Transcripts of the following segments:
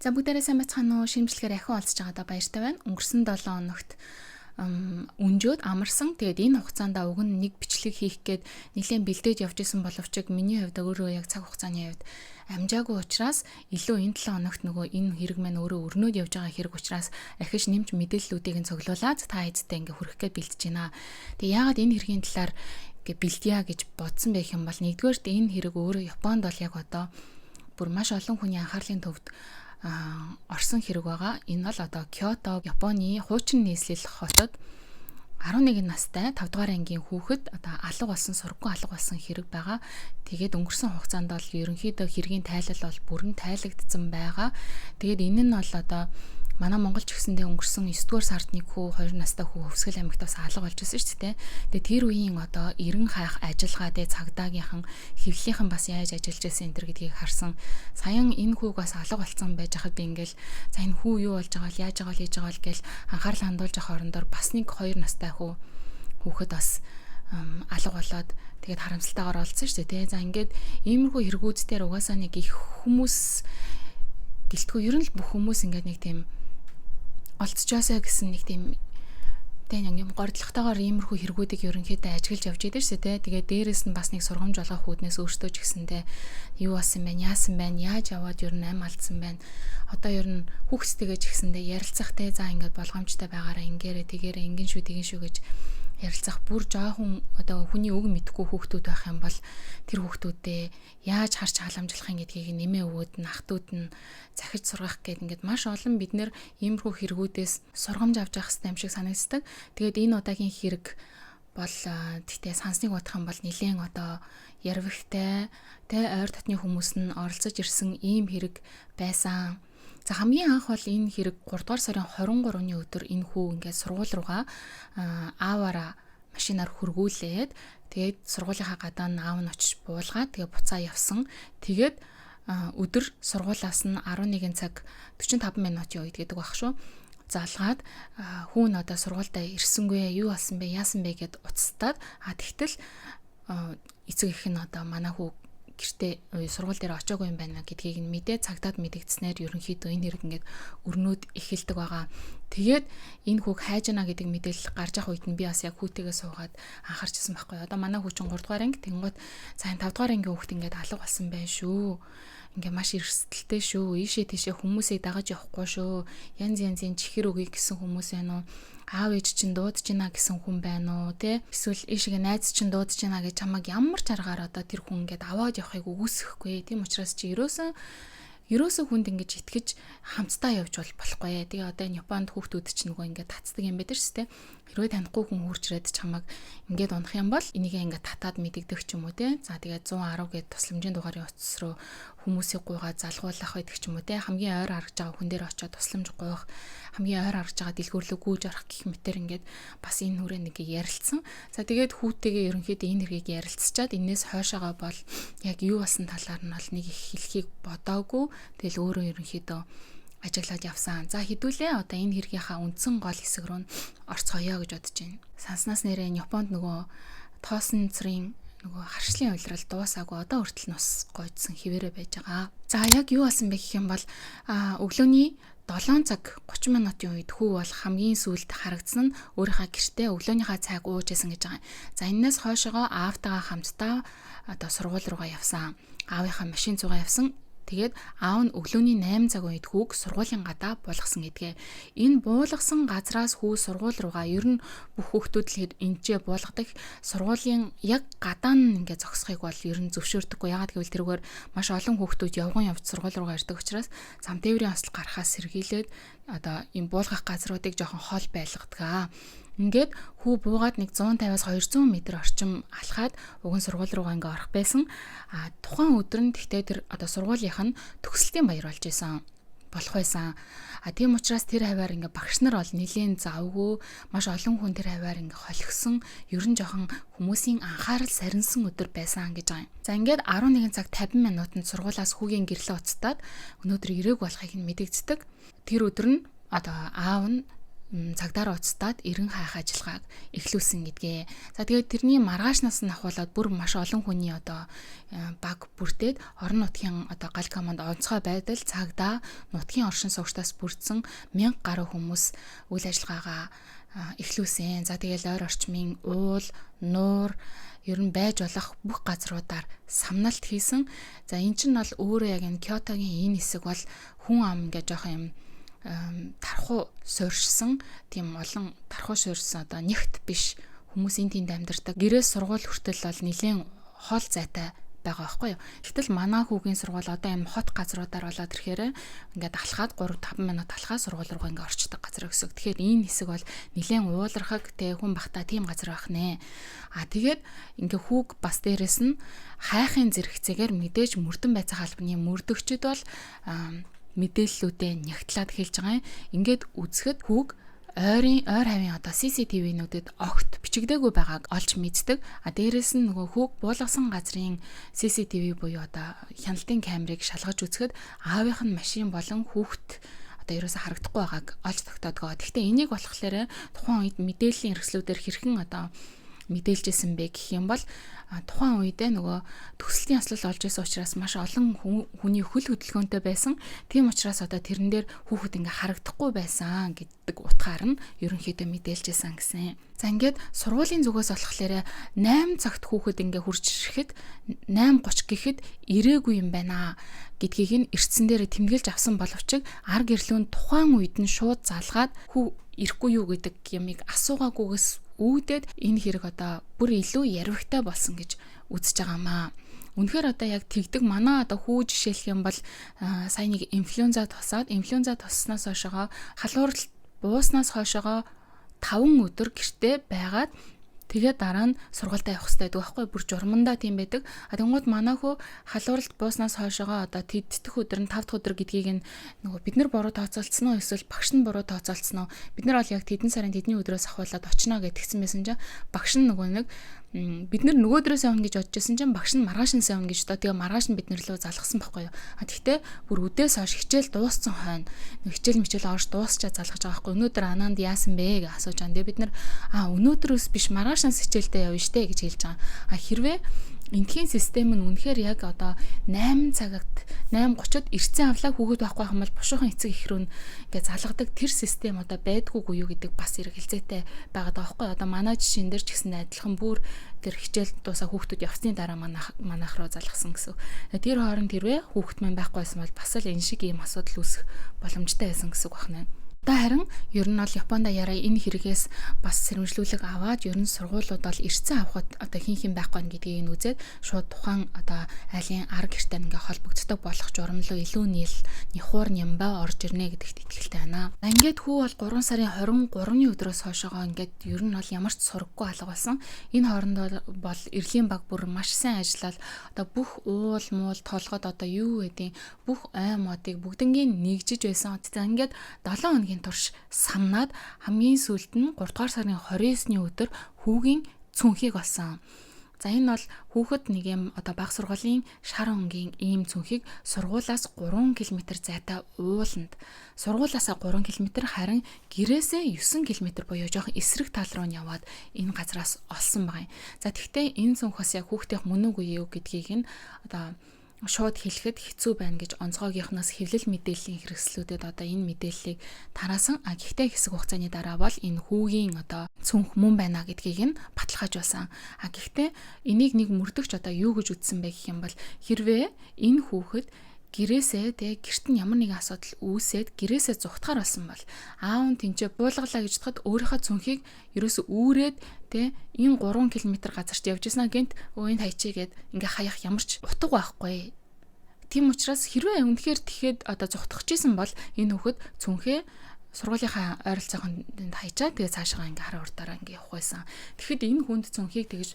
За бүгдээрээ сайн бацхан уу, шимжлэгээр ахин олцож байгаадаа баяртай байна. Өнгөрсөн 7 хоногт өнжөөд амарсан. Тэгээд энэ хугацаанд уг нь нэг бичлэг хийх гээд нэлээд бэлдээд явж исэн боловч миний хувьд өөрөө яг цаг хугацааны хувьд амжаагүй учраас илүү энэ 7 хоногт нөгөө энэ хэрэг маань өөрөө өрнөд явж байгаа хэрэг учраас ахиж нэмж мэдээллүүдийг нь цуглуулад та эцэстээ ингээ хүрэх гээд бэлдэж байна. Тэгээд яагаад энэ хэргийн талаар ингээ бэлдъя гэж бодсон байх юм бол нэгдүгээрт энэ хэрэг өөрөө Японд бол яг одоо бүр маш олон хүний анхаарлын төвд орсон хэрэг байгаа. Энэ бол одоо Кёто, Японы хуучин нийслэл хотод 11 настай 5 дугаар ангийн хүүхэд одоо алга болсон, сургаггүй алга болсон хэрэг байгаа. Тэгээд өнгөрсөн хугацаанд бол ерөнхийдөө хэргийн тайлал бол бүрэн тайлагдсан байгаа. Тэгээд энэ нь бол одоо манай Монголч гэсэндээ өнгөрсөн 9 дугаар сард нэг хүү 2 настай хүү Хөвсгөл аймагт бас алга болж байсан шүү дээ. Тэгээд тэр үеийн одоо эрен хайх ажиллагаа дэ цагдаагийнхан хэвлэлийнхэн бас яаж ажиллаж байсан энэ гэдгийг харсан. Саяхан энэ хүүг бас алга болсон байж хахад би ингээл за энэ хүү юу болж байгаа вэ, яаж байгаа вэ, хийж байгаа вэ гэл анхаарал хандуулж авах орондоор бас нэг 2 настай хүүхэд бас алга болоод тэгээд харамсалтайгаар олцсон шүү дээ. За ингээд иймэрхүү хэрэгүүдээр угаасаа нэг их хүмүүс гэлтгүй ер нь л бүх хүмүүс ингээд нэг тийм олцчоосаа гэсэн нэг тийм юм гордлоготойгоор иймэрхүү хэрэгүүдийг ерөнхийдөө ажиглаж явж идэв шээ тэ. Тэгээд дээрэс нь бас нэг сургамж олгох үүднээс өөртөө ч гэсэндээ юу болсон байна, яасан байна, яаж яваад ер нь ам алдсан байна. Одоо ер нь хүүхдэйгээ ч гэсэндээ ярилцах тэ. За ингээд болгоомжтой байгаараа ингээрэ тэгээрэ ингэн шүү гэж ярилцах бүр жоохон одоо хүний үг мэдхгүй хүүхдүүд байх юм бол тэр хүүхдүүдээ яаж харж халамжлах юм гэдгийг нэмээ өвөд нь ахтууд нь захиж сургах гээд ингээд маш олон бид нэр иймэрхүү хэрэгүүдээс сургамж авч явах хэрэгтэй юм шиг санагддаг. Тэгээд энэ удаагийн хэрэг бол тэгтээ сансныг бодох юм бол нэлээд одоо ярвигтай тэ ойр дотны хүмүүс нь оролцож ирсэн ийм хэрэг байсан. За хамгийн анх бол энэ хэрэг 3 дугаар сарын 23-ны өдөр энэ хүү ингээд сургууль руугаа ааваараа машинаар хөргүүлээд тэгээд сургуулийнхаа гадаа нь аав нь очиж буулгаад тэгээд буцаа явсан. Тэгээд өдөр сургуулаас нь 11 цаг 45 минутын үед гэдэг баг шүү. Залгаад хүүн одоо сургуультай ирсэнгүй юу болсон бэ, яасан бэ гэд уцтаад тэгтэл эцэг их нь одоо манай хүү гэртээ сургууль дээр очоогүй юм байна гэдгийг нь мэдээ цагтаад мэдэгдснээр ерөнхийдөө энэ хэрэг ингээд өрнөд эхэлдэг байгаа. Тэгээд энэ хүүг хайж гана гэдэг мэдээлэл гарч явах үед нь би бас яг хүүтэйгээ суугаад анхаарчсан байхгүй. Одоо манай хүү чинь 3 дугаар анги тэнгууд сайн 5 дугаар ангийн хүүхд ингээд алга болсон байх шүү. Ингээ маш эрсдэлтэй шүү. Ийшээ тийшээ хүмүүсийг дагаж явахгүй шүү. Янз янзын чихэр өгье гэсэн хүмүүс байна уу? Аав ээж чинь дуудаж гинэ гэсэн хүн байна уу? Тэ? Эсвэл ийшээ найз чинь дуудаж гинэ гэж чамаг ямар ч аргаар одоо тэр хүн ингээд аваад явахыг үгүйсэхгүй. Тийм учраас чи ерөөсөө хүнд ингэж итгэж хамтдаа явж болохгүй. Тэгээ одоо энэ Японд хүүхдүүд чинь нөгөө ингээд татдаг юм байдаг шүү дээ. Хэрвээ танихгүй хүн хурж ирээд чамаг ингээд унах юм бол энийг ингээд татаад мэдэгдэх ч юм уу те. За тэгээ 110 гээд тусламжийн дугаарын утас руу хүмүүсийг гуйгаа залгуулах байдаг ч юм уу те. Хамгийн ойр харагдж байгаа хүн дээр очиод тусламж гуйх, хамгийн ойр харагдж байгаа дэлгүүрлөө гүйж орох гэх мэтэр ингээд бас энэ хүрээ нэг ярилцсан. За тэгээд хүүтэйгээ ерөнхийдөө энэ хэргийг ярилцчаад энээс хойшоогоо бол яг юу болсон талаар нь бол нэг их хэлхийг бодоогүй. Тэгэл өөрөө ерөнхийдөө ажиглаад явсан. За хэдүүлээ одоо энэ хэргийнхаа үндсэн гол хэсэг рүү орцгоё гэж бодож байна. Санснаас нэрээ Японд нөгөө тоосон цэрийн нөгөө харшлын уйлрал дуусаагүй одоо хүртэл нус гойдсон хിവэрэ байж байгаа. За яг юу болсон бэ гэх юм бол өглөөний 7 цаг 30 минутын үед хүү бол хамгийн сүүлд харагдсан нь өөрийнхөө гэртээ өглөөнийхөө цайг ууж исэн гэж байгаа. За энэс хойшоо аавтайгаа хамтдаа одоо сургууль руугаа явсан. Аавынхаа машин цугаа явсан. Тэгээд аав нь өглөөний 8 цаг үед хүүг сургуулийн гадаа буулгасан гэдгээ. Энэ буулгасан газраас хүү сургууль руугаа ер нь бүх хүүхдүүд л энэчээ буулгадаг сургуулийн яг гадаа нь ингээд зогсохыг бол ер нь зөвшөөрдөггүй. Ягаад гэвэл тэрүүгээр маш олон хүүхдүүд явган явж сургууль руугаа ирдэг учраас зам тээврийн осол гарахаас сэргийлээд одоо энэ буулгах газруудыг жоохон хол байлгадаг. Ингээд хүү буугаад нэг 150-аас 200 м орчим алхаад уган сургууль руугаа ингээ орох байсан. Тухайн өдөр нь тэгтээ тэр одоо сургуулийнх нь төгсөлтийн баяр болж исэн болох байсан. Тийм учраас тэр хаваар ингээ багш нар бол нэлийн завгүй маш олон хүн тэр хаваар ингээ холигсон ер нь жоохон хүмүүсийн анхаарал сарнсан өдөр байсан гэж байгаа юм. За ингээд 11 цаг 50 минутанд сургуулаас хүүгийн гэрлээ уцтаад өнөөдөр ирээг болохыг нь мэдэгддэг. Тэр өдөр нь одоо аав нь цагдаар уцтаад эрен хайх ажиллагааг эхлүүлсэн гэдгээ. За тэгээд тэрний маргаашнаас нь ахуулаад бүр маш олон хүний одоо баг бүрдээд орон нутгийн одоо гал команд онцгой байдал цагдаа нутгийн оршин суугчдаас бүрдсэн 1000 гаруй хүмүүс үйл ажиллагаагаа эхлүүлсэн. За тэгээд ойр орчмын уул, нуур ер нь байж болох бүх газруудаар самналт хийсэн. За эн чинь бол өөрөө яг энэ Кёотогийн энэ хэсэг бол хүн ам гэж жоох юм тархуу суурьшсан тийм олон тархуу суурьсан одоо нэгт биш хүмүүсийн тэнд амьдардаг гэрээс сургууль хүртэл бол нэлээд хоол зайтай байгаа байхгүй юу. Гэтэл манай хүүгийн сургууль одоо энэ хот газруудаар болоод ирэхээр ингээд алхаад 3-5 минут алхаад сургууль руу ингээд орчдөг газар гэсэн. Тэгэхээр энэ хэсэг бол нэлээд уулархаг тэ хүн бахта тийм газар байх нэ. Тэгээд ингээд хүүг бас дээрэс нь хайхын зэрэгцээгээр мэдээж мөрдөн байцаа халбаны мөрдөгчд бол мэдээллүүдээ нягтлаад хэлж байгаа юм. Ингээд үзэхэд хүүг ойр хавийн одоо CCTV-нүүдэд огт бичигдээгүй байгааг олж мэддэг. Дээрээс нь нөгөө хүүг буулгасан газрын CCTV буюу одоо хяналтын камерыг шалгаж үзэхэд аавынх нь машин болон хүүхд одоо ерөөсө харагдахгүй байгааг олж тогтоодгоо. Гэхдээ энийг болохоор тухайн үед мэдээллийн хэрэгслүүдээр хэрхэн одоо мэдээлжсэн бэ гэх юм бол тухайн үедээ нөгөө төгсөлтийн аслал олж исэн учраас маш олон хүний хөл хөдөлгөөнтэй байсан. Тийм учраас одоо тэрэн дээр хүүхэд ингээ харагдахгүй байсан гэдэг утгаар нь ерөнхийдөө мэдээлжсэн гэсэн. За ингээд сургуулийн зүгээс болохоор 8 цагт хүүхэд ингээ хурж ирэхэд 8:30 гэхэд ирээгүй юм байна гэдгийг нь эртсэн дээр тэмдэглэж авсан боловч ар гэрлүүн тухайн үед нь шууд залгаад хүү ирэхгүй юу гэдэг ямыг асуугаагүйгээс үүдээд энэ хэрэг одоо бүр илүү ярвигтай болсон гэж үзэж байгаамаа. Үнэхээр одоо яг тэгдэг манай одоо хүү жишээлх юм бол сая нэг инфлюенза тусснаас хойшоо халууралт бууснаас хойшоо 5 өдөр гэртээ байгаад тэгээд дараа нь сургуультай явах хэрэгтэй байдаг байхгүй бүр журмандаа тийм байдаг. Тэнгууд манай хүү халууралт бууснаас хойшоо одоо тэддэх өдөр нь 5 дахь өдөр гэдгийг нь нөгөө бид нар буруу тооцоолцсон уу эсвэл багш нь буруу тооцоолцсон уу? Бид нар бол яг тэдэн сарын тэдний өдрөөс ахуулаад очно гэдгсэн байсан чинь багш нь нөгөө нэг бид нар нөгөө өдрөөс явна гэж бодож байсан чинь багш нь маргааш нь явна гэж одоо тэгээ маргааш нь бид нар лөө залгасан байхгүй юу. Тэгтээ бүр өдөөс хойш хичээл дууссан хойно хичээл орж дуусчаа залгаж байгаа байхгүй. Өнөөдөр анаанд яасан бэ гэж асууж байгаа. Тэгээ бид нар өнөөдрөөс биш маргаашнаас хичээлдээ явна штэ гэж хэлж байгаа. Хэрвээ энэхийн систем нь үнэхээр яг одоо 8 цагт 8:30-д эрцэн авлаа хүүхэд байхгүй юм бол бушуухан эцэг их рүү ингээд залгадаг тэр систем одоо байдгүйгүй юу гэдэг бас эргэлзээтэй байгаад байгаа байхгүй. Одоо манай жишээн дээр ч гэсэн адилхан бүр тэр хичээл дуусаа хүүхдүүд явсны дараа манайх руу залгасан гэсэн. Тэр хооронд хэрвээ хүүхэд маань байхгүй байсан бол бас л энэ шиг ийм асуудал үүсэх боломжтой байсан гэсэн үг байна. Харин ер нь бол Японд яраа энэ хэрэгээс бас сэрэмжлүүлэг аваад ер нь сургуулиуд бол эрцэн авахд одоо хин байхгүй гэдгийг нь үзээд шууд тухайн одоо айлын ар гэртэй ингээ холбогддог болох журам руу илүү нихуур нямбаа орж ирнэ гэдэгт итгэлтэй байна. Ингээд хүү бол 3 сарын 23-ны өдрөөс хойшоо ингээд ер нь бол ямар ч сургаггүй алга болсон. Энэ хооронд бол эрлийн баг бүр маш сайн ажиллаад одоо бүх уул муул толгойд одоо юу гэдэг бүх ой модыг бүгднгийн нэгжиж байсан. За ингээд 7 хоногийн турш самнаад хамгийн сүүлд нь 3 дугаар сарын 29-ны өдөр хүүгийн цүнхийг олсон. За энэ бол хүүхэд нэг юм одоо бага сургуулийн шар өнгийн ийм цүнхийг сургуулаас 3 км зайтай ууланд сургуулаасаа 3 км харин гэрээсээ 9 км буюу жоохон эсрэг тал руу нь яваад энэ газраас олсон байгаа юм. За тэгвэл энэ цүнхээс яг хүүхдийн мөн үгүй юу гэдгийг нь одоо шууд хэлэхэд хэцүү байна гэж онцгойгийнхноос хэвлэл мэдээллийн хэрэгслүүдэд одоо энэ мэдээллийг тараасан. Гэхдээ хэсэг хугацааны дараа бол энэ хүүгийн одоо цүнх мөн байна гэдгийг нь баталгааж байсан. Гэхдээ энийг нэг мөрдөгч одоо юу гэж үзсэн бэ гэх юм бол хэрвээ энэ хүүхэд гэрээсээ гэрт нь ямар нэгэн асуудал үүсээд гэрээсээ зүхтгаар болсон бол аав нь тэнцээ буулгалаа гэж бодоход өөрийнхөө цүнхийг ерөөсө үүрээд энэ 3 км газарт явж яснаа гэнт энэ хайчигээд ингээ хаях ямар ч утга байхгүй. Тийм учраас хэрвээ үнэхээр тэгэхэд одоо зүхтгахжсэн бол энэ хүүхэд цүнхээ сургуулийнхаа ойролцоохонд хайчаад тэгээ цаашгаа ингээ хараа урдаараа ингээ явах байсан. Тэгэхэд энэ хүнд цүнхийг тэгж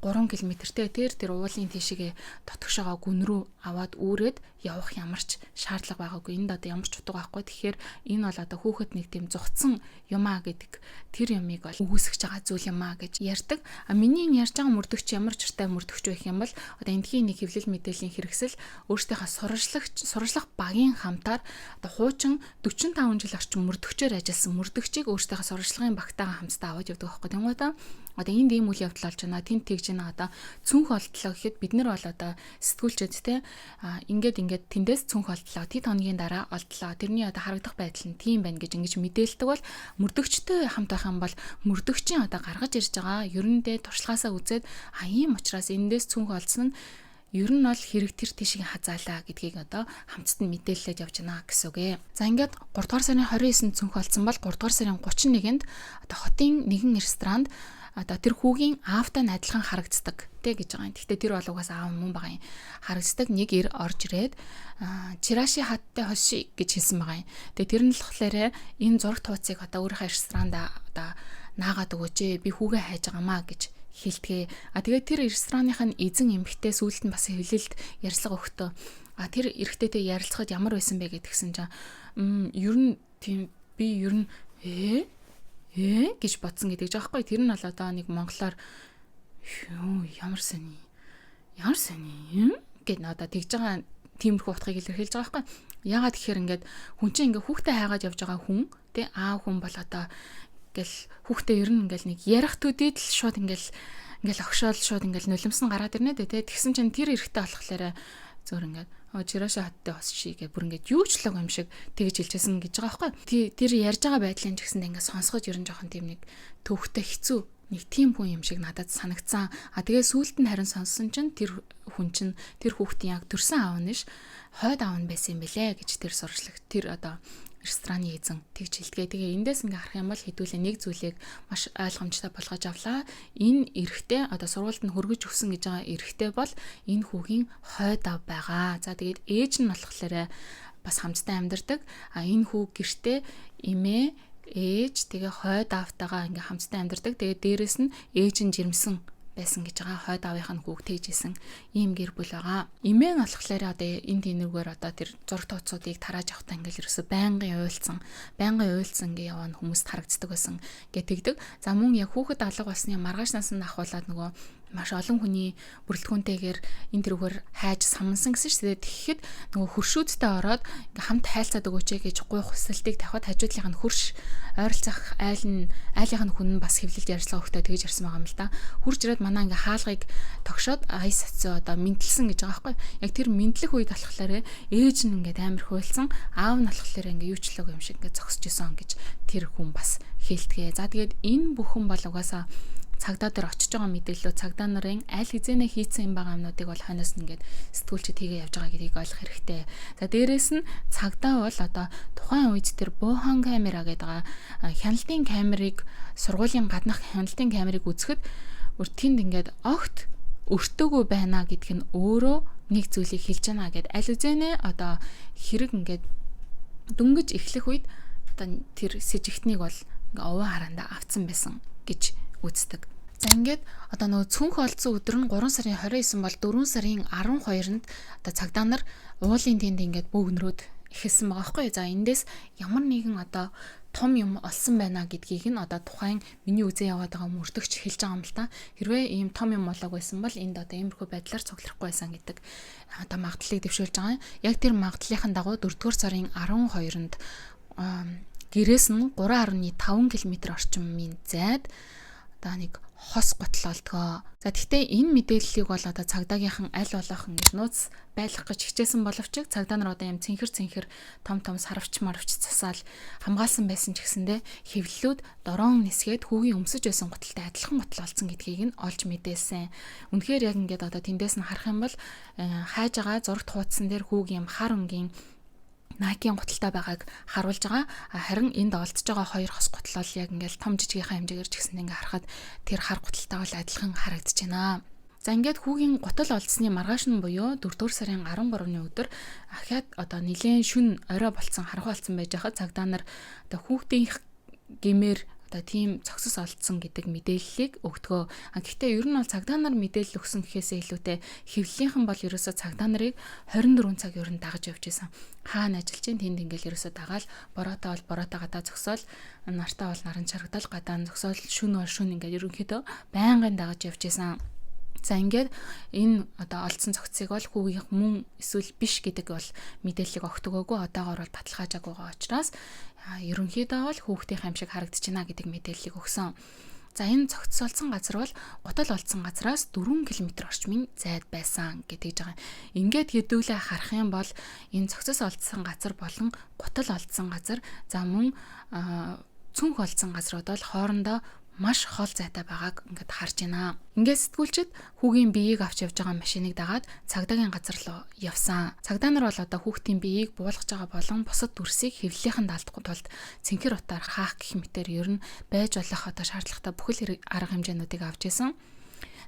3 км-тэй тэр уулын тийшээ дотгошоогоо гүн рүү аваад үүрээд явах ямар ч шаардлага байгаагүй. Энд одоо ямар ч утга байхгүй. Тэгэхээр энэ бол одоо хүүхэд нэг тийм зугцсан юмаа гэдэг тэр юмыг бол үүсгэж байгаа зүйл юмаа гэж ярьдаг. Миний ярьж байгаа мөрдөгч ямар ч чиртэй мөрдөгч байх юм бол одоо эндхийн нэг хэвлэл мэдээллийн хэрэгсэл өөртөөхөө сурчлах багийн хамтаар одоо хуучин 45 жил орчин мөрдөгчөөр ажилласан мөрдөгчийг өөртөө сурвалжлагын багтаагаа хамтдаа аваад явдаг байхгүй. Тэнгуүтэ одоо энд ийм үйл явдал болж байна. Тэнд тэгж байна. Одоо цүнх олдлоо гэхэд бид нар бол одоо сэтгүүлчэд те ингээд тэндээс цүнх олдлоо. Тэд хоногийн дараа олдлоо. Тэрний одоо харагдах байдал нь тийм байна гэж ингэж мэдээлдэг бол мөрдөгчтэй хамт байх юм бол мөрдөгчийн одоо гаргаж ирж байгаа ерөндөө туршлагаасаа үзээд ийм учраас эндээс цүнх олдсон нь ер нь бол хэрэг тэр тийшээ хазаалаа гэдгийг одоо хамтд нь мэдээлэлд явж байна гэсэн үг ээ. За ингээд 3 дугаар сарын 29-нд цүнх олдсон бол 3 дугаар сарын 31-нд одоо хотын нэгэн ресторанд одоо тэр хүүгийн аавтай адилхан харагддаг тэ гэж байгаа юм. Гэхдээ тэр бол угаасаа аав мөн байгаа юм. Харагддаг нэг ир орж ирээд чираши хаттай хоши гэж хэлсэн байгаа юм. Тэгээ тэр нь л болохоор энэ зураг тууцыг одоо өөрийнхөө ресторанда одоо наагаад өгөөч би хүүгээ хайж байгаамаа гэж хэлтгээ. Тэгээд тэр ресторанных нь эзэн эмэгтэй сүүлд нь бас хөвлөлд ярилцлага өгтөө. Тэр эрэгтэйтэй ярилцахад ямар байсан бэ гэдгсэн чинь ер нь тийм би ер нь гэж бодсон гэдэг жаахгүй. Тэр нь бол одоо нэг монголоор ямар сони гэд одоо тэгж байгаа тиймэрхүү утгыг илэрхийлж байгаа байхгүй. Яагаад тэгэхээр ингээд хүн чинь ингээд хүүхдээ хайгаад явж байгаа хүн тэ аав хүн бол одоо ингээл хүүхдээ ер нь ингээл нэг ярах төдийд л шууд ингээл огшоол шууд ингээл нулимсан гараад ирнэ дээ тэ. Тэгсэн чинь тэр эрэхтэй болохоор зөөр ингээд чирашаа хаттай бас шигээ бүр ингээд юу ч лог юм шиг тэгж хэлчихсэн гэж байгаа байхгүй. Тэр ярьж байгаа байдлын ч гэсэндээ ингээд сонсгож ерөн жоохон тийм нэг төвхтэй хэцүү нэг тийм хүн юм шиг надад санагдсан. Тэгээ сүүлд нь харин сонссон чинь тэр хүн чинь тэр хүүхдийн яг төрсэн аав нь ш хойд аав нь байсан юм бэлээ гэж тэр сурчлаг тэр одоо рестораны эзэн тэгж хэлтгээ. Тэгээ эндээс ингээ харах юм бол хэдүүлээ нэг зүйлийг маш ойлгомжтой болгож авлаа. Энэ эрэгтэй одоо сургуульд нь хөргөж өгсөн гэж байгаа эрэгтэй бол энэ хүүгийн хойд аав байгаа. За тэгээд ээж нь болохоор бас хамтдаа амьдардаг. Энэ хүү гэртээ эмээ ээж тэгээ хойд аавтайгаа ингээ хамтдаа амьдардаг. Тэгээ дээрэс нь ээж нь жирэмсэн байсан гэж байгаа. Хойд аавынх нь хүүг тэгжсэн ийм гэр бүл байгаа. Эмээ нь болохоор одоо энэ тэнэргээр одоо тэр зураг тооцоодыг тарааж авахтаа ингээл ерөөсө байнгын уйлцсан ингээ яваа хүмүүст харагддаг байсан гэтэгдэг. За мөн яг хүүхэд алга болсны маргааш насанд ахуулаад нөгөө маш олон хүний бүрэлдэхүүнтэйгээр энэ тэрүүгээр хайж самнсан гэсэн шүү дээ. Тэгэхэд нөгөө хөршүүдтэй ороод ингээм хамт хайлцаад өгөөч гэж гуйх хүсэлтийг тавихад хажуудлынх нь хөрш ойролцох айлынх нь хүн бас хэвлэлд ярьцлага өгтөө тэгж ярьсан байгаа юм л да. Хурж ирээд манай ингээ хаалгыг тогшоод айс цацаа одоо мэдлсэн гэж байгаа байхгүй. Яг тэр мэдлэх үед болохоор ээж нь ингээд амар хуйлсан, аав нь болохоор ингээ юучлаг юм шиг ингээ зогсож исэн гэж тэр хүн бас хэлтгээ. За тэгээд энэ бүхэн бол угаасаа цагдаа дээр очиж байгаа мэдээлэлөө цагдаа нарын аль хизээнэ хийцэн юм байгаа юмнуудыг бол хойноос нь ингээд сэтгүүлчид хийгээ явж байгаа гэдгийг ойлгох хэрэгтэй. За дээрэс нь цагдаа бол одоо тухайн үед тэр буухан камера гэдэг байгаа хяналтын камерыг сургуулийн гаднах хяналтын камерыг үзэхэд өртөнд ингээд огт өртөөгөө байна гэдг нь өөрөө нэг зүйлийг хэлж байна гэд аль хизээнэ одоо хэрэг ингээд дөнгөж эхлэх үед одоо тэр сэжигтнийг бол ингээ овоо хараанда авцсан байсан гэж үздэг. За ингээд одоо нөгөө цүнх олдсон өдөр нь 3 сарын 29 бол 4 сарын 12-нд одоо цагдаа нар уулын тэнд ингээд бөөгнөрөөд эхэлсэн байгаа байхгүй. За эндээс ямар нэгэн одоо том юм олсон байна гэдгийг нь одоо тухайн миний үзээ яваад байгаа мөрдөгч хэлж байгаа юм л та. Хэрвээ ийм том юм болоог байсан бол энд одоо иймэрхүү байдлаар цуглахгүй байсан гэдэг одоо магадлалыг дэвшүүлж байгаа юм. Яг тэр магадлалын дагуу 4-р сарын 12-нд гэрээс нь 3.5 км орчмын зайд одоо нэг хос готлолтгоо. За гэхдээ энэ мэдээллийг бол одоо цагдаагийнхан аль болох ингэж нууц байлгах гэж хичээсэн боловч цагдаа нар одоо юм цэнхэр том сарвч засаал хамгаалсан байсан ч гэсэндэ хэвлэлүүд дорон нисгээд хүүгийн өмсөж байсан готалтай адилхан готл олцсон гэдгийг нь олж мэдээсэн. Үнэхээр яг ингээд одоо тэндээс нь харах юм бол хайж байгаа зурагт хуудсан дээр хүүгийн хар өнгийн Nike-ийн готалтай байгааг харуулж байгаа. Харин энд олдсож байгаа хоёр хос готал бол яг ингээл том жижигийнхаа хэмжээгээр ч гэсэн ингээ харахад тэр хар готалтай бол адилхан харагдаж байна. За ингээд хүүгийн готал олдсны маргааш нь буюу 4-р сарын 13-ны өдөр ахаад одоо нилээн шүн орой болцсон харах болсон байж хахад цагдаа нар одоо хүүхдийн гэмээр одоо тийм цогцос олдсон гэдэг мэдээллийг өгдгөө. Гэхдээ ер нь бол цагдаа нар мэдээлэл өгсөн гэхээсээ илүүтэй хэвлэлийнхэн бол ерөөсөө цагдаа нарыг 24 цаг ер нь дагаж явж исэн. Хаана ажиллаж чинь тэнд ингээл ерөөсөө дагаал бороотаа бол бороотаа гадаа зогсоол, нартаа бол наран чарагдал гадаа зогсоол, шүн бол шүн ингээд ерөнхийдөө байнгын дагаж явж исэн. За ингээд энэ одоо олдсон цогцыг бол хүүгийнх мөн эсвэл биш гэдэг бол мэдээллийг огт өгөөгүй, одоогоор бол баталгаажаагүй байгаа учраас ерөнхийдөө бол хүүхдийн аим шиг харагдаж байна гэдэг мэдээллийг өгсөн. За энэ цогцолсон газар бол гутал олдсон газраас 4 км орчмын зайд байсан гэдэг байгаа. Ингээд хэдүүлээ харах юм бол энэ цогцос олдсон газар болон гутал олдсон газар за мөн цүнх олдсон газрууд бол хоорондоо маш хол зайтай байгааг ингээд харж байна. Ингээд сэтгүүлчид хүүгийн биеийг авч явж байгаа машиныг дагаад цагдаагийн газар руу явсан. Цагдаа нар бол одоо хүүхдийн биеийг буулгаж байгаа болон бусад дүрсийг хэвлэлийнхэн даалдахгүй тулд цэнхэр утаар хаах гэх мэтээр ер нь байж болох одоо шаардлагатай бүхэл арга хэмжээнүүдийг авч исэн.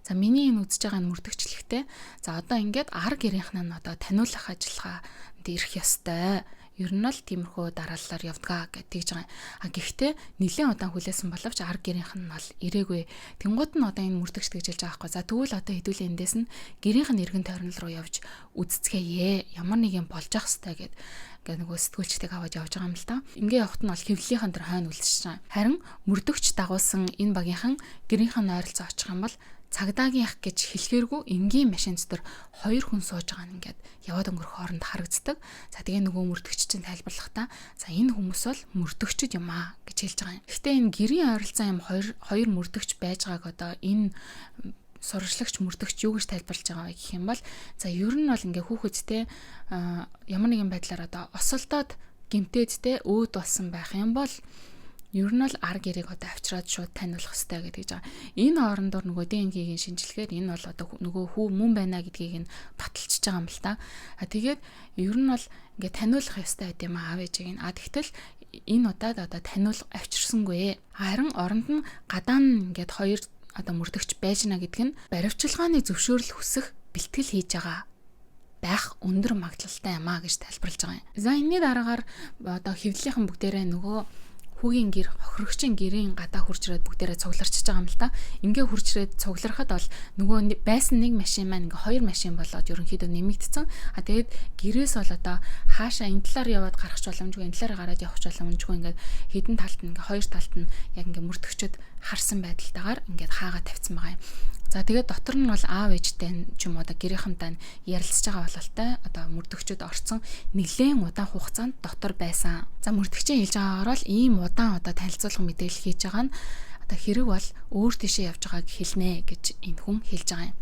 За миний энэ үзэж байгаа мөрдөгчлөгтэй. За одоо ингээд ар гэрийнхэн нь одоо таниулах ажиллагаанд ирэх ёстой. Ер нь л тиймэрхүү дараалалаар явдгаа гэж байгаа. Гэхдээ нэлээд удаан хүлээсэн боловч ар гэрийнх нь бол ирээгүй. Тэнгууд нь одоо энэ мөрдөгчд гэж хэлж байгаа байхгүй. За тэгвэл одоо хэдүүлээ эндээс нь гэрийнх нь эргэн тойрол руу явж үццгээе. Ямар нэг юм болж ах хэвээр гэдэг нөгөө сэтгүүлчдийг аваад явж байгаа юм л та. Ингээ явахт нь бол хэвлэлийнхэн тэр хойно үлдчихэж байгаа. Харин мөрдөгч дагуулсан энэ багийнхан гэрийнх нь ойролцоо очих юм бол цагдаагийнх гэж хэлэхээргүй энгийн машин дотор 2 хүн сууж байгаа нь ингээд яваад өнгөрөх хооронд харагддаг. За тэгээ нөгөө мөрдөгч чинь тайлбарлахдаа за энэ хүмүүс бол мөрдөгчд юм аа гэж хэлж байгаа юм. Гэхдээ энэ гэрийн ойролцоо юм хоёр мөрдөгч байж байгааг одоо энэ сурвалжлагч мөрдөгч юу гэж тайлбарлаж байгаа вэ гэх юм бол за ер нь бол ингээ хүүхэдтэй ямар нэгэн байдлаар одоо осолдоод гимтээдтэй өөд болсон байх юм бол ер нь л ар гэрийг одоо авчираад шууд таниулах хэрэгтэй гэдэг жаа. Энэ хоорондоор нөгөө ДНХ-ийн шинжилгээр энэ бол одоо нөгөө хүү мөн байна гэдгийг нь баталчихж байгаа юм л та. Тэгээд ер нь бол ингээ таниулах ёстой байт юм аав ээжийг нь. Тэгтэл энэ удаад одоо таниулах авчирсангүй. Харин оронд нь гадаа нь ингээд хоёр одоо мөрдөгч байж гэнэ гэдг нь баривчилгааны зөвшөөрөл хүсэх бэлтгэл хийж байгаа байх өндөр магадлалтай юм а гэж тайлбарлаж байгаа юм. За энэний дараагаар одоо хэвлэлийнхэн бүгдээрээ нөгөө хүүгийн гэр хохирогчийн гэрийн гадаа хурж ирээд бүгдээрээ цугларчж байгаа юм л та. Ингээ хурж ирээд цуглархад бол нөгөө байсан нэг машин маань ингээ 2 машин болоод ерөнхийдөө нэмэгдсэн. Тэгээд гэрээс бол одоо хаашаа энэ талаар яваад гарах боломжгүй, энэ талаар гараад явах боломжгүй ингээд хідэн талд нь ингээ 2 талд нь яг ингээ мөрдөгчөд харсан байдалтайгаар ингээд хаагаа тавьсан байгаа юм. За тэгээд дотор нь бол аав ээжтэй ч юм уу одоо гэрийнхэнтэй ярилцж байгаа бололтой одоо мөрдөгчөд орцсон нэлээд удаан хугацаанд дотор байсан. За мөрдөгчийн хэлж байгаагаар л ийм удаан одоо танилцуулга мэдээлэл хийж байгаа нь одоо хэрэг бол өөр тийшээ явж байгааг хэлнэ гэж энэ хүн хэлж байгаа юм.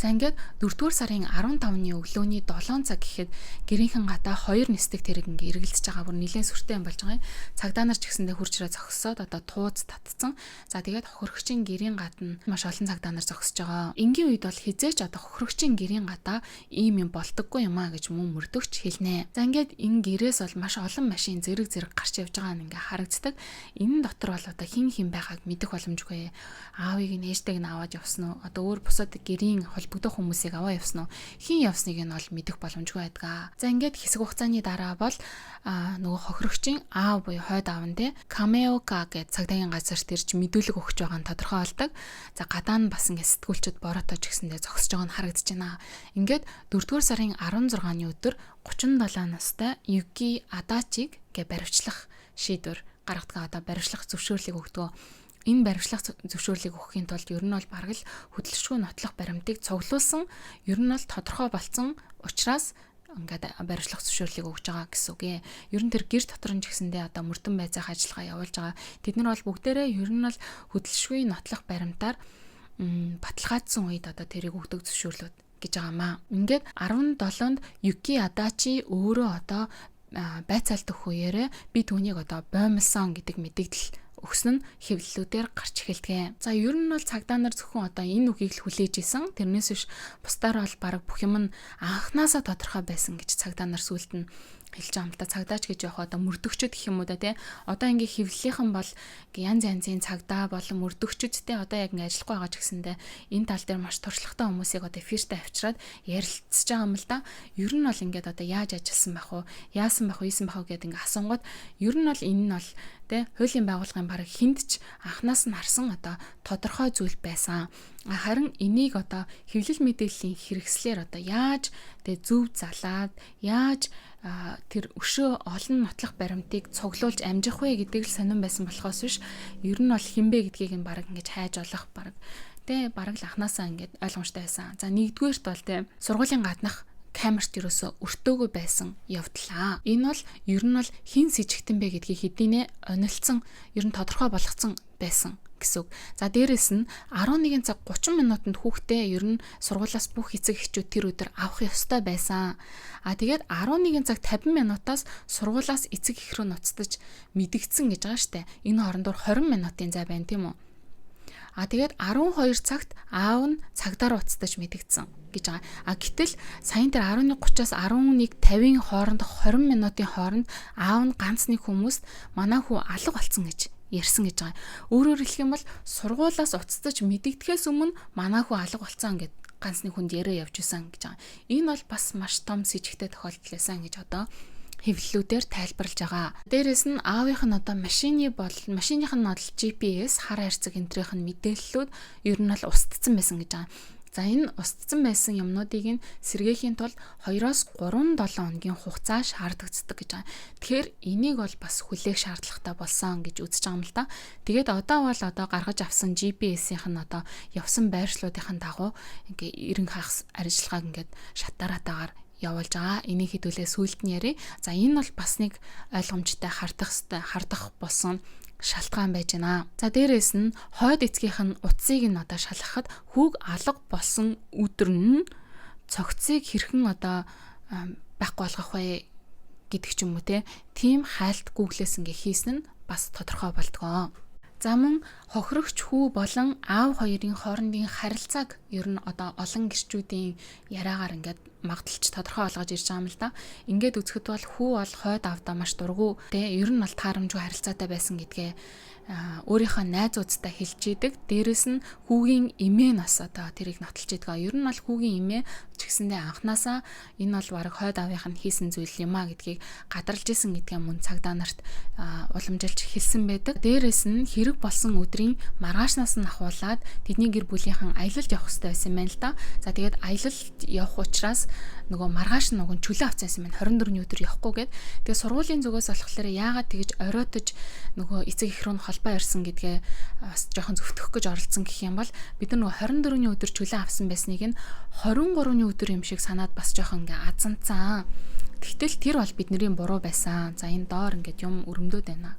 За ингээд 4-р сарын 15-ны өглөөний 7 цаг гэхэд гэрийнхэн гадаа 2 нисдэг тэрэг ингээ эргэлдэж байгаа бүр нэлээд сүртэй юм болж байгаа юм. Цагдаа нар ч гэсэндээ хурж ирээ зогссоод одоо тууз татцсан. За тэгээд хохирогчийн гэрийн гадна маш олон цагдаа нар зогсож байгаа. Энгийн үед бол хизээч одоо хохирогчийн гэрийн гадаа ийм юм болдоггүй юм а гэж мөн мөрдөгч хэлнэ. За ингээд энэ гэрээс бол маш олон машин зэрэг гарч явж байгаа нь ингээ харагддаг. Энэ дотор бол одоо хин байгааг мэдэх боломжгүй. Аавыг нь ээжтэйг нь аваад явсан уу? Одоо өөр бусад гэрийн бүгдөө хүмүүсийг аваа явсан уу? Хин явсныг нь бол мэдэх боломжгүй байдаг. За ингээд хэсэг хугацааны дараа бол нөгөө хохирогчийн аав буюу хойд аав нь Камеока гэж цагдаагийн газарт ирж мэдүүлэг өгч байгаа нь тодорхой болдог. За гадаа нь бас ингээд сэтгүүлчд бороотож гисэндээ зогсож байгаа нь харагдаж байна. Ингээд 4-р сарын 16-ны өдөр 37 настай Юки Адачиг гэ баривчлах шийдвэр гаргадаг. Одоо баривчлах зөвшөөрлийг өгдөг. Энэ баривчлах зөвшөөрлийг өгөхийн тулд ер нь бол бараг л хөдөлгөшгүй нотлох баримтыг цуглуулсан ер нь бол тодорхой болсон учраас ингээд баривчлах зөвшөөрлийг өгж байгаа гэсэн үг ээ. Ер нь тэр гэр дотор нь ч гэсэндээ одоо мөрдөн байцаах ажиллагаа явуулж байгаа. Тэд нар бол бүгдээрээ ер нь бол хөдөлгөшгүй нотлох баримтаар баталгаажсан үед одоо тэрийг өгдөг зөвшөөрлүүд гэж байгаамаа. Ингээд 17-нд Юки Адачи өөрөө одоо байцаалдах үеэрээ би түүнийг одоо боомлсон гэдэг мэдээлэл өгсөн нь хэвлэлүүдээр гарч эхэлдэг. За ер нь бол цагдаа нар зөвхөн одоо энэ үгийг л хүлээж исэн. Тэрнээс биш бусдаар бол баг бүх юм нь анханасаа тодорхой байсан гэж цагдаа нар сүлд нь хэлж байгаа юм л та. Цагдаач гэж явах одоо мөрдөгчд гэх юм уу да тий. Одоо ингээ хэвлэлийнхэн бол янз янзын цагдаа болон мөрдөгчдтэй одоо яг ингээ ажиллахгүй байгаа ч гэсэндээ энэ тал дээр маш туршлагатай хүмүүсийг одоо эфиртээ авчираад ярилцж байгаа юм л да. Ер нь бол ингээд одоо яаж ажилласан байх вэ? Яасан байх вэ? Ийсэн байх вэ гэдэг ингээ асуунгууд ер нь бол энэ нь бол хуулийн байгууллагын баг хинд ч анханаас нь харсан одоо тодорхой зүйл байсан. Харин энийг одоо хэвлэл мэдээллийн хэрэгслэр одоо яаж зөв залаад яаж тэр өшөө олон нотлох баримтыг цуглуулж амжих вэ гэдэг л сонирн байсан болохоос биш ер нь бол хинбэ гэдгийг нь баг ингэж хайж олох баг Тэ бараг л анханасаа ингээд ойлгомжтой байсан. За нэгдүгээрт бол тэ сургуулийн гаднах камерт ерөөсө өртөөгөө байсан явдлаа. Энэ бол ер нь бол хин сэжигтэн бэ гэдгийг хэдийнэ онилцсон, ер нь тодорхой болгоцсон байсан гэсэн үг. За дээрэс нь 11 цаг 30 минутанд хүүхдээ ер нь сургуулиас бүх эцэг эхчүүд тэр өдөр авах ёстой байсан. Тэгээд 11 цаг 50 минутаас сургуулиас эцэг эх рүү ноцтож мэдгдсэн гэж байгаа штэ. Энэ хоорондоор 20 минутын зай байна тийм үү? Тэгээд 12 цагт аав нь цагдаар уцтаж мэдгдсэн гэж байгаа. Гэтэл саяын тэр 11:30-аас 11:50-ийн хооронд 20 минутын хооронд аав нь ганц нэг хүмүүст манай хүү алга болсон гэж ярьсан гэж байгаа. Өөрөөр хэлэх юм бол сургуулиас уцтаж мэдэгдэхээс өмнө манай хүү алга болсон гэд ганц нэг хүнд яриа явж исэн гэж байгаа. Энэ бол бас маш том с ิจ гтэй тохиолдол байсан гэж одоо хэвлэлүүдээр тайлбарлаж байгаа. Дээрээс нь аавынх нь одоо машиных нь бол GPS, хар хайрцаг энтрийнх нь мэдээллүүд ер нь бол устдсан байсан гэж байгаа. За энэ устдсан байсан юмнуудыг нь сэргээхийн тулд 2-3 хоногийн хугацаа шаардагддаг гэж байгаа. Тэгэхээр энийг бол бас хүлээх шаардлагатай болсон гэж үзэж байгаа юм л да. Тэгээд одоо гаргаж авсан GPS-ийнх нь одоо явсан байршлуудын дагуу ингээ эрен хаах ажиллагааг ингээд шатараатаагаар явуулж байгаа. Энийг хэдүүлээ сүүлд нь ярив. За энэ бол бас нэг ойлгомжтой хардах болсон шалтгаан байж байна. За дээрээс нь хойд эцгийнх нь утсыг нь одоо шалгахад хүүг алга болсон өдөр нь цогцыг хэрхэн одоо байхгүй болгох вэ гэдэг ч юм уу тийм хайлт Google-с ингээ хийсэн нь бас тодорхой болдгоо. За мөн хохирогч хүү болон аав хоёрын хоорондын харилцааг ер нь одоо олон гэрчүүдийн яриагаар ингээд магадaltaж тодорхой болгож ирж байгаа юм л да. Ингээд үзэхэд бол хүү бол хойд аавдаа маш дургу ер нь бол таарамжгүй харилцаатай байсан гэдгээ өөрийнхөө найзуудтай хэлж идэг. Дээрэс нь хүүгийн эмээ нас одоо тэрийг нотолж идэг. Ер нь бол хүүгийн эмээ ч гэсэндээ анханасаа энэ бол баг хойд аавынх нь хийсэн зүйл юм а гэдгийг гадарлаж исэн гэдгээ мөн цагдаа нарт уламжилж хэлсэн байдаг. Дээрэс нь хэрэг болсон өдрийн маргаашнаас нь ахуулаад тэдний гэр бүлийнхэн аялалд явах хэрэгтэй байсан юм байна л да. За тэгээд аялалд явах учраас нөгөө маргааш нөгөө чөлөө авсан юм байна. 24-ний өдөр явахгүй гээд. Тэгээд сургуулийн зүгээс болохоор яагаад тэгж оройтож нөгөө эцэг эх рүү холбоо ирсэн гэдгээ бас жоохон зөвтгөх гэж оролцсон гэх юм бол бид нар нөгөө 24-ний өдөр чөлөө авсан байсныг нь 23-ны өдөр юм шиг санаад бас жоохон ингээ азанцсан. Тэгтэл тэр бол бидний буруу байсан. За энэ доор ингээд юм өрөмдөөд байна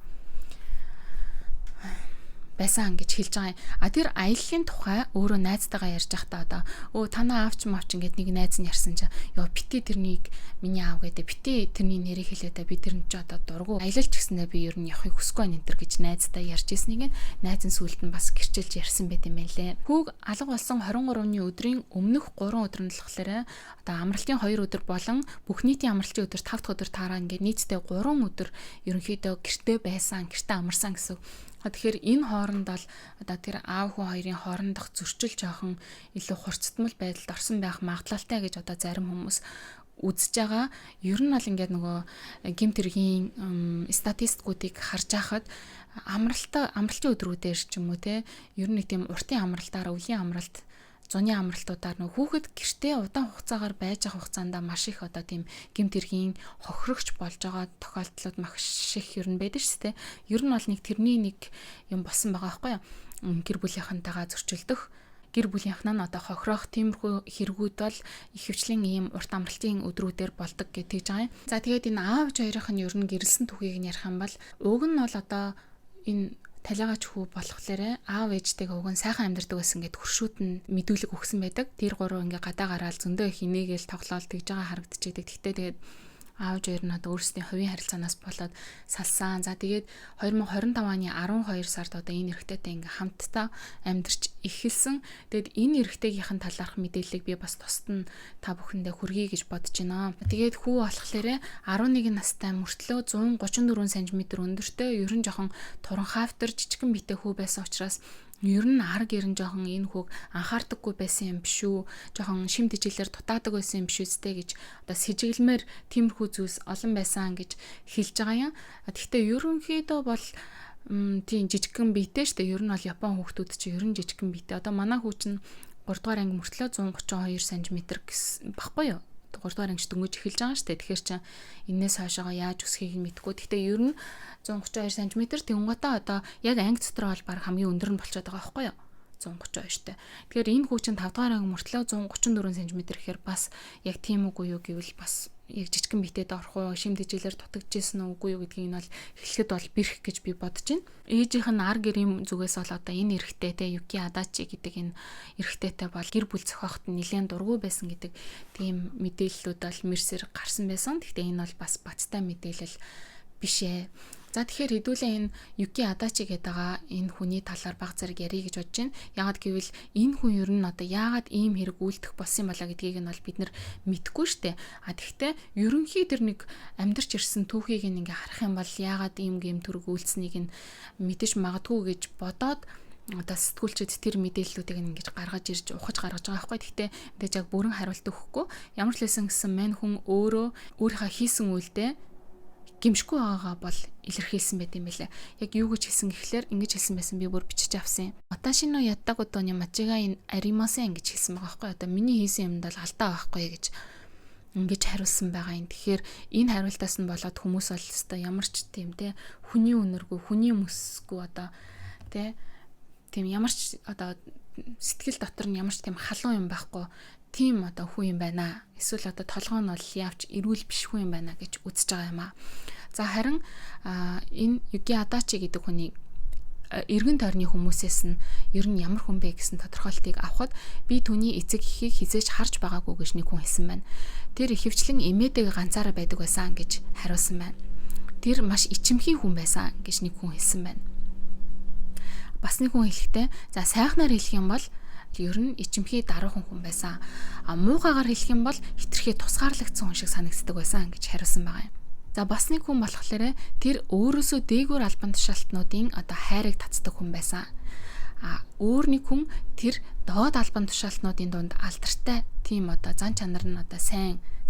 байсан гэж хэлж байгаа. Тэр аяллаа тухай өөрөө найзтайгаа ярьж байхдаа одоо танаа аавч мавч ингээд нэг найз нь ярьсан чинь бити тэрнийг миний аав гэдэг бити тэрний нэрийг хэлээд би тэр нь ч одоо дургу аялалч гэснээр би ер нь явахыг хүсэхгүй байна энэ төр гэж найзтай ярьж ирснийг найз нь сүлд нь бас гэрчилж ярьсан байт юм байна лээ. Хүүг алга болсон 23-ны өдрийн өмнөх 3 өдөр нь болохоор одоо амралтын 2 өдөр болон бүх нийтийн амралтын өдөр 5 дахь өдөр таараа ингээд нийтдээ 3 өдөр ерөнхийдөө гэртээ байсан, гэртээ амарсан гэсэн. Тэгэхээр энэ хооронд бол одоо тэр аав хүү хоёрын хоорондох зөрчил жоохон илүү хурцтмал байдалд орсон байх магадлалтай гэж одоо зарим хүмүүс үзэж байгаа. Ер нь бол ингээд нөгөө гэмт хэргийн статистикуудыг харж байхад амралтын өдрүүдээр ч юм уу ер нь нэг тийм уртын амралтаар өвлийн амралт зуны амралтуудаар нөх хүүхэд гэртээ удаан хугацаагаар байж авах хугацаанд маш их одоо тийм гэмт хэргийн хохирогч болж байгаа тохиолдлууд маш их ер нь байдаг шүү дээ. Ер нь бол нэг тэрний нэг юм болсон байгаа байхгүй юу? Гэр бүлийнхэнтэйгээ зөрчилдөх, гэр бүлийнх нь одоо хохирох тиймэрхүү хэрэгүүд бол их хвчлийн ийм урт амралтын өдрүүдээр болдог гэж байгаа юм. За тэгээд энэ аав хоёрын нь ер нь гэрэлсэн түүхийг нь ярих юм бол уг нь бол одоо энэ талигач хүү болохоор аав ээжтэйгээ уг нь сайхан амьдардаг байсан гэд хөршүүд нь мэдүүлэг өгсөн байдаг. Тэр гурав ингээ гадаа гараал зөндөө их инээгээл тоглоал тэгж байгаа харагдчихэйдэг. Тэгтээ тэгээд аав хоёр нь одоо өөрсдийн хувийн харилцаанаас болоод салсан. За тэгээд 2025 оны 12 сард одоо энэ эрэгтэйтэй ингээ хамтдаа амьдарч эхэлсэн. Тэгэд энэ эрэгтэйгийнхэн талаарх мэдээллийг би бас тусад нь та бүхэндээ хүргэе гэж бодож байна. Тэгээд хүү болохоор 11 настай мөртлөө 134 см өндөртэй, ерөн жоохон туранхаавтар жижигэн биетэй хүү байсан учраас ер нь арга гэрэн жоохон энэ хүүг анхаардаггүй байсан юм биш үү? Жоохон шим тэжээлээр дутаадаг байсан юм биш үстэй гэж одоо сэжиглэмээр тиймэрхүү зүйлс олон байсан гэж хэлж байгаа юм. Гэхдээ ерөнхийдөө бол тийм жижигхэн биетэй шүү дээ. Ер нь бол Япон хүүхдүүд чинь ер нь жижигхэн биетэй. Одоо манай хүү чинь 3 дугаар анги мөртлөө 132 см гэсэн баггүй юу? 3 дугаар ангиж дөнгөж эхэлж байгаа шүү дээ. Тэгэхээр чи энээс хойшоо яаж өсөхийг мэдэхгүй. Гэхдээ ер нь 132 см тэнгуутаа одоо яг анги дотор бол баг хамгийн өндөр нь болчиход байгаа байхгүй юу? 132 штэ. Тэгэхээр энэ хүү чинь 5 дугаар анги мөртлөө 134 см гэхээр бас яг тийм үгүй юу гэвэл бас яг жижигхэн битэд орох уу, шимт хичээлээр дутагдчихсэн үгүй юу гэдгийг нь бол эхлэхэд бол бэрх гэж би бодож байна. Ээжийнх нь ар гэрийн зүгээс бол одоо энэ эрэгтэй те Юки Адачи гэдэг энэ эрэгтэйтэй бол гэр бүл зохиоход нэлээд дургүй байсан гэдэг тийм мэдээллүүд бол мэрсэр гарсан байсан. Гэхдээ энэ бол бас бацтай мэдээлэл биш ээ. За тэгэхээр хэдүүлээ энэ Юки Адачи гэдэг байгаа энэ хүний талаар баг зэрэг ярих гэж бодож байна. Яагаад гэвэл энэ хүн ер нь одоо яагаад ийм хэрэг үйлдэх болсон юм болоо гэдгийг нь бол бид нар мэдэхгүй штэ. Тэгэхдээ ерөнхий тэр нэг амьдарч ирсэн түүхийг ингээ харах юм бол яагаад ийм гэм төрөг үйлцнийг нь мэдэж магадгүй гэж бодоод одоо сэтгүүлчид тэр мэдээллүүдийг ингэж гаргаж ирж ухаж гаргаж байгаа байхгүй. Гэхдээ мэдээж яг бүрэн хариулт өгөхгүй. Ямар ч лсэн гэсэн мань хүн өөрийнхөө хийсэн үйлдээ гимшгүй байгаагаа бол илэрхийлсэн байт юм байлаа. Яг юу гэж хэлсэн гэхлээр ингэж хэлсэн байсан, би бүр бичиж авсан юм. Ваташи но яттагу то ни мачига аримасен гэж хэлсэн байгаа байхгүй. Одоо миний хийсэн юмд бол алдаа байхгүй гэж ингэж хариулсан байгаа юм. Тэгэхээр энэ хариултаас нь болоод хүмүүс бол өстой ямар ч тийм те хүний үнэргүй, хүний мөсгүй одоо тийм ямар ч одоо сэтгэл дотор нь ямар ч тийм халуун юм байхгүй. Тийм одоо хүн юм байна. Эсвэл одоо толгой нь бол явж эрүүл биш хүн юм байна гэж үзэж байгаа юм аа. За харин энэ Юки Адачи гэдэг хүний эргэн тойрны хүмүүсээс нь ер нь ямар хүн бэ гэсэн тодорхойлтыг авахд би түүний эцэг эхийг хизээж харж байгаагүй гэж нэг хүн хэлсэн байна. Тэр ихэвчлэн эмээдэг ганцаараа байдаг байсан гэж хариулсан байна. Тэр маш ичимхий хүн байсан гэж нэг хүн хэлсэн байна. Бас нэг хүн хэлэхдээ за сайхнаар хэлэх юм бол ер нь ичимхий даруухан хүн байсан. Муухайгаар хэлэх юм бол хитрхээ тусгаарлагдсан хүн шиг санагддаг байсан гэж хариулсан байгаа юм. За бас нэг хүн болохоор тэр өөрөөсөө дээгүүр албан тушаалтнуудын одоо хайрыг татдаг хүн байсан. Өөр нэг хүн тэр доод албан тушаалтнуудын дунд алдартай тийм одоо зан чанар нь одоо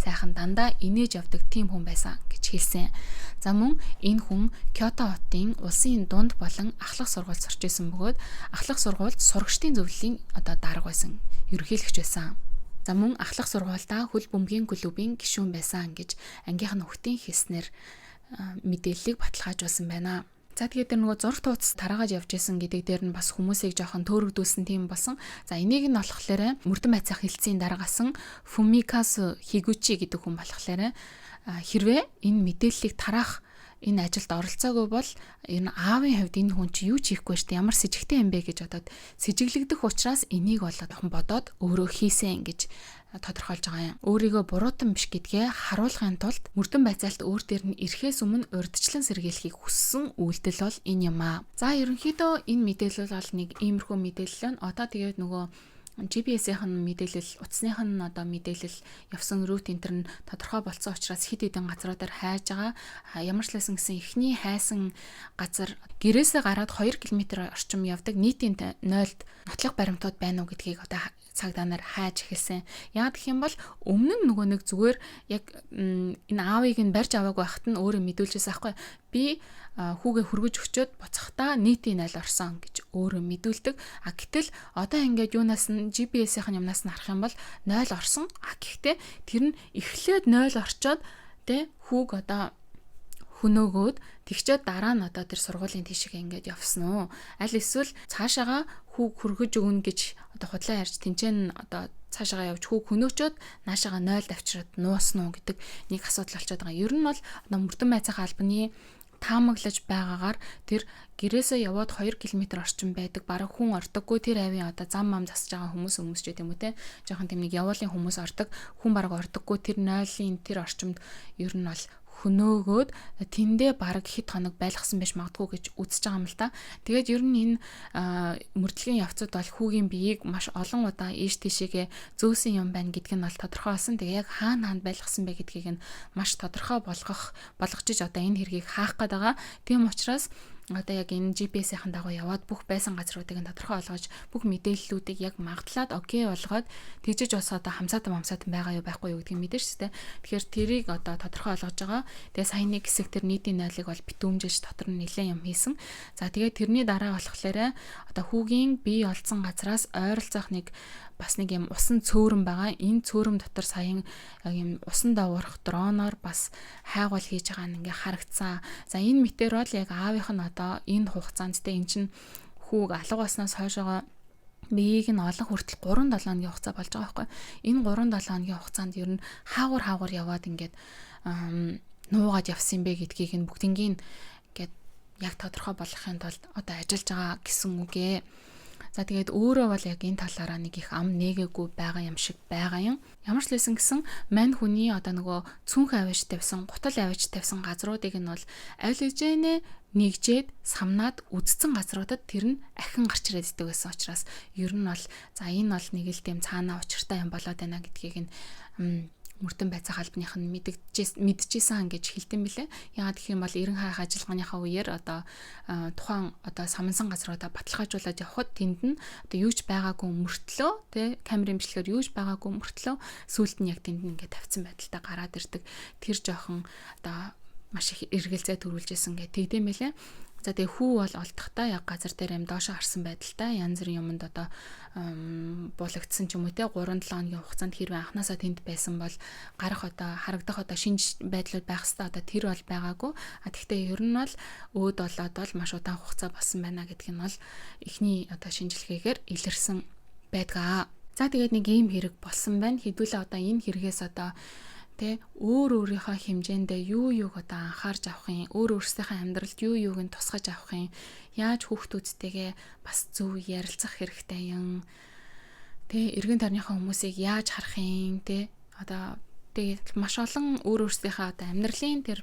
сайхан дандаа инээж явдаг тийм хүн байсан гэж хэлсэн. За мөн энэ хүн Кёто хотын улсын дунд болон ахлах сургуульд сурч исэн бөгөөд ахлах сургуульд сурагчдын зөвлөлийн одоо дарга байсан, ерөнхийлөгч байсан. За мөн ахлах сургуульдаа хөл бөмбөгийн клубын гишүүн байсан гэж ангийнх нь хүүхдийн хэлснээр мэдээллийг баталгаажуулсан байна. За тэгээд тэр нөгөө зураг тууц тараагаад явж исэн гэдэг дээр нь бас хүмүүсийг жоохон төөрөгдүүлсэн тийм болсон. За энийг нь болохоор мөрдөн байцаах хилцээний дараагасан Фумикасу Хигучи гэдэг хүн болохоор хэрвээ энэ мэдээллийг тараах энэ ажилд оролцоогүй бол энэ аавын хувьд энэ хүн чи юу ч хийхгүй шүү дээ, ямар с ิจ гтэй юм бэ гэж бодоод сэжиглэгдэх учраас энийг болоод бодоод өөрөө хийсэн гэж тодорхойлж байгаа юм. Өөрийгөө буруутан биш гэдгээ харуулахын тулд мөрдөн байцаалт өөр дээр нь ирэхээс өмнө урьдчилан сэргийлэхийг хүссэн үйлдэл бол энэ юм аа. За ерөнхийдөө энэ мэдээлэл бол нэг иймэрхүү мэдээлэл нь одоо тэгээд нөгөө GPS-ийн мэдээлэл, утасных нь одоо мэдээлэл явсан рут энтер нь тодорхой болцсон учраас хэд хэдэн газруудаар хайж байгаа. Ямар ч лсэн гэсэн эхний хайсан газар гэрээсээ гараад 2 км орчим явдаг нийтийн 0-д нотлох баримтууд байна уу гэдгийг одоо цагдаагаар хайж эхэлсэн. Яг гэх юм бол өмнө нь нөгөө нэг зүгээр яг энэ аавыг нь барьж аваагүй байхад нь өөрөө мэдүүлжсэн аахгүй. Би хүүгээ хөргөж өчөөд буцахдаа нийтийн 0 орсон гэж өөрөө мэдүүлдэг. Гэтэл одоо ингээд юунаас нь GPS-ийн юмнаас нь харах юм бол 0 орсон. Гэхдээ тэр нь эхлээд 0 орчоод хүүг одоо хөнөөгөөд тэгчээд дараа нь одоо тэр сургуулийн тийшээ ингээд явсан уу? Аль эсвэл цаашаага хүүг хөргөж өгнө гэж одоо худлаа ярьж тэнцэн одоо цаашаага явж хүүг хөнөөчөөд наашаага 0 давчраад нуусан уу гэдэг нэг асуудал болчиход байгаа. Ер нь бол одоо мөрдөн байцаах албаны таамаглаж байгаагаар тэр гэрээсээ яваад 2 км орчим байдаг бараг хүн ордоггүй тэр авийн одоо зам засаж байгаа хүмүүс ч гэдэм үү те жоохон тийм нэг явуулын хүмүүс ордог хүн бараг ордоггүй тэр 0-ын тэр орчимд ер нь бол хөнөөгөөд тэндээ бараг хэд хоног байлгасан байж магадгүй гэж үзэж байгаа юм л да. Тэгээд ер нь энэ мөрдлөгийн явцад бол хүүгийн биеийг маш олон удаа ийш тийшээгээ зөөсөн юм байна гэдг нь бол тодорхой болсон. Тэгээ яг хаана байлгасан бэ гэдгийг нь маш тодорхой болгожиж одоо энэ хэргийг хаах гээд байгаа. Тийм учраас одоо яг энэ GPS-ийн дагуу яваад бүх байсан газруудыг нь тодорхой олгож бүх мэдээллүүдийг яг магтлаад окей болгоод тэгжиж бас одоо хамсаатан байгаа юу байхгүй юу гэдгийг мэдэн шүү дээ. Тэгэхээр тэрийг одоо тодорхой олгож байгаа. Тэгээ саяны хэсэг тэр нийтийн 0-ыг бол битүүмжиж дотор нь нэлээд юм хийсэн. За тэгээ тэрний дараа болохоор одоо хүүгийн бие олцсон газраас ойролцоох нэг бас нэг юм усан цөөрөн байгаа. Энэ цөөрөн дотор саяхан юм усан давуурах дроноор бас хайгуул хийж байгаа нь ингээ харагдсан. За энэ мэтэр бол яг аавынх нь одоо энэ хугацаанд эн чинь хүүг алга болсноос хойшоо биеийг нь олон хүртэл 3-7 хоногийн хугацаа болж байгаа байхгүй. Энэ 3-7 хоногийн хугацаанд ер нь хаагур яваад ингээд нуугаад явсан бэ гэдгийг нь бүгднийг ингээд яг тодорхой болгохын тулд одоо ажиллаж байгаа гэсэн үгээ. За тэгээд өөрөө бол яг энэ талаараа нэг их ам нээгээгүй байгаа юм шиг байгаа юм. Ямар ч лсэн гэсэн мань хүний одоо нөгөө цүнх авиж тавьсан, гутал авиж тавьсан газруудыг нь бол аль хэзээ нэгжээд самнаад үдцсэн газруудад тэр нь ахин гарч ирээд идэг гэсэн учраас ер нь бол за энэ бол нэг л тийм цаанаа учиртай юм болоод байна гэдгийг нь мөрдөн байцаа халбных нь мэдчихсэн гэж хэлдэм билээ. Яагаад гэх юм бол 90 хаах ажиллагааныхаа үеэр одоо тухайн одоо самнсан газруудаа баталгаажуулаад явхад тэнд нь одоо юуч байгаагүй мөртлөө тий камерын бичлэгээр юуч байгаагүй мөртлөө сүүлд нь яг тэнд нь ингээд тавьсан байдалтай гараад ирдэг. Тэр жоохон одоо маш их эргэлзээ төрүүлжсэн гэх тэгдэм билээ. За тэгээ хүү бол олдохдоо яг газар дээр юм доошо харсан байдалтай янз бүрийн юмд одоо булагдсан ч юм уу те 3-7 хоногийн хугацаанд хэрвээ анханасаа тэнд байсан бол гарах одоо харагдах одоо шинж байдлууд байх хэвээр одоо тэр бол байгаагүй. Тэгвэл ер нь бол өөд болоод бол маш удаан хугацаа болсон байна гэдг нь бол эхний одоо шинжилгээгээр илэрсэн байдгаа. За тэгээд нэг ийм хэрэг болсон байна. Хэдүүлээ одоо энэ хэрэгээс одоо өөрийнхөө хэмжээндээ юуг одоо анхаарч авах юм, өөрсдийнхөө амьдралд юуг нь тусгаж авах юм, яаж хүүхдүүдтэйгээ бас зөв ярилцах хэрэгтэй юм. Эргэн тойрныхоо хүмүүсийг яаж харах юм, одоо тэгээд маш олон өөрсдийнхөө одоо амьдралын тэр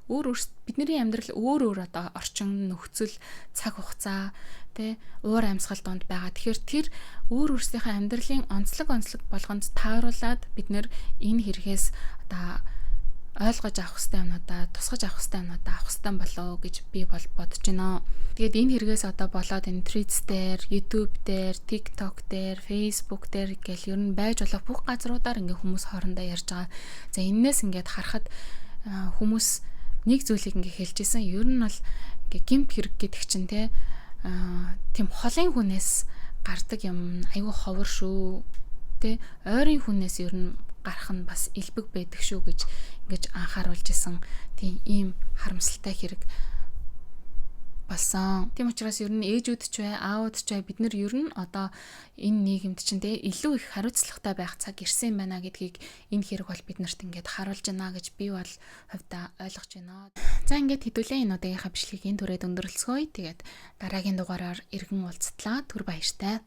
бидний амьдрал өөр одоо орчин нөхцөл цаг хугацаа уур амьсгал донд байгаа. Тэгэхээр тэр өөрсдийнхөө амьдралын онцлог болгонд тааруулаад бид нэр энэ хэрэгээс одоо ойлгож авах хэрэгтэй юмнуудаа, тусгаж авах хэрэгтэй юмнуудаа авах хэрэгтэй болоо гэж би бодож байна. Тэгээд энэ хэрэгээс одоо болоод энэ Threads дээр, YouTube дээр, TikTok дээр, Facebook дээр гэл ер нь байж болох бүх газруудаар ингээ хүмүүс хоорондоо ярьж байгаа. За энээс ингээд харахад хүмүүс нэг зүйлийг ингээ хэлж исэн. Ер нь бол ингээ гимт хэрэг гэдэг чинь тийм холын хүнээс гардаг юм айгүй ховор шүү. Ойрын хүнээс ер нь гарах нь бас элбэг байдаг шүү гэж ингэж анхааруулж исэн. Тийм ийм харамсалтай хэрэг болсон. Тийм учраас ер нь ээжүүд ч бай, аауд ч бай бид нар ер нь одоо энэ нийгэмд чинь илүү их хариуцлагатай байх цаг ирсэн байна гэдгийг энэ хэрэг бол биднэрт ингээд харуулж байна гэж би бол хувьдаа ойлгож байна. За ингээд хэдүүлээ энэ удаагийнхаа бичлэгийг энэ түрээд өндөрлцгөөе. Тэгээд дараагийн дугаараар иргэн уулзтлаа. Түр баяртай.